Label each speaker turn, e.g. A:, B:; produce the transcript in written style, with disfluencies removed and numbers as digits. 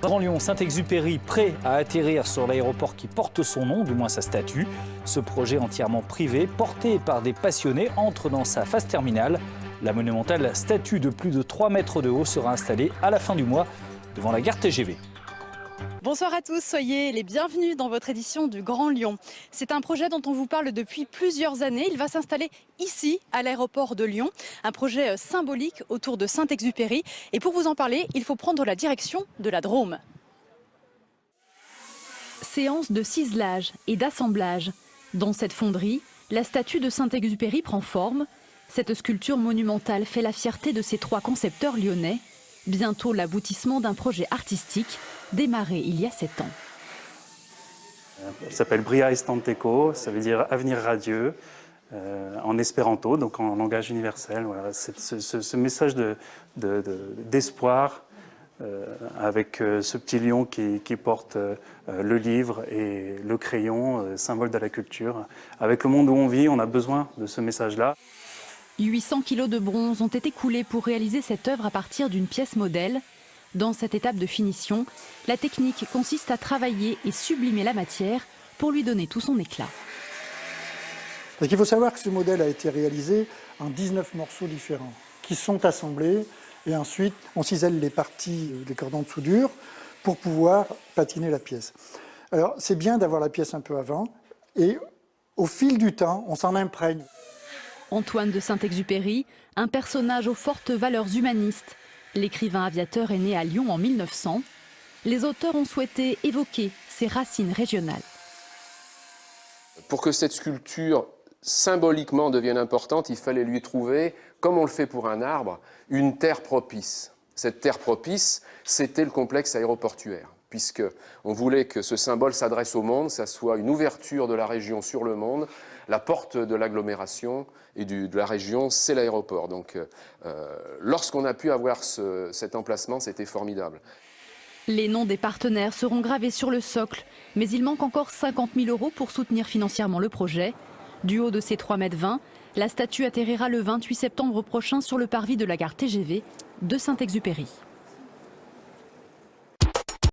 A: Grand Lyon Saint-Exupéry prêt à atterrir sur l'aéroport qui porte son nom, du moins sa statue. Ce projet entièrement privé, porté par des passionnés, entre dans sa phase terminale. La monumentale statue de plus de 3 mètres de haut sera installée à la fin du mois devant la gare TGV.
B: Bonsoir à tous, soyez les bienvenus dans votre édition du Grand Lyon. C'est un projet dont on vous parle depuis plusieurs années. Il va s'installer ici, à l'aéroport de Lyon. Un projet symbolique autour de Saint-Exupéry. Et pour vous en parler, il faut prendre la direction de la Drôme. Séance de ciselage et d'assemblage. Dans cette fonderie, la statue de Saint-Exupéry prend forme. Cette sculpture monumentale fait la fierté de ces 3 concepteurs lyonnais. Bientôt l'aboutissement d'un projet artistique démarré il y a 7 ans.
C: Ça s'appelle Bria Estanteko, ça veut dire avenir radieux, en espéranto, donc en langage universel. Voilà. Ce message d'espoir avec ce petit lion qui porte le livre et le crayon, symbole de la culture. Avec le monde où on vit, on a besoin de ce message-là.
B: 800 kilos de bronze ont été coulés pour réaliser cette œuvre à partir d'une pièce modèle. Dans cette étape de finition, la technique consiste à travailler et sublimer la matière pour lui donner tout son éclat.
D: Il faut savoir que ce modèle a été réalisé en 19 morceaux différents qui sont assemblés et ensuite on cisèle les parties des cordons de soudure pour pouvoir patiner la pièce. Alors c'est bien d'avoir la pièce un peu avant et au fil du temps on s'en imprègne.
B: Antoine de Saint-Exupéry, un personnage aux fortes valeurs humanistes. L'écrivain aviateur est né à Lyon en 1900. Les auteurs ont souhaité évoquer ses racines régionales.
E: Pour que cette sculpture symboliquement devienne importante, il fallait lui trouver, comme on le fait pour un arbre, une terre propice. Cette terre propice, c'était le complexe aéroportuaire, puisqu'on voulait que ce symbole s'adresse au monde, ça soit une ouverture de la région sur le monde. La porte de l'agglomération et de la région, c'est l'aéroport. Donc, lorsqu'on a pu avoir cet emplacement, c'était formidable.
B: Les noms des partenaires seront gravés sur le socle, mais il manque encore 50 000 € pour soutenir financièrement le projet. Du haut de ses 3,20 m, la statue atterrira le 28 septembre prochain sur le parvis de la gare TGV de Saint-Exupéry.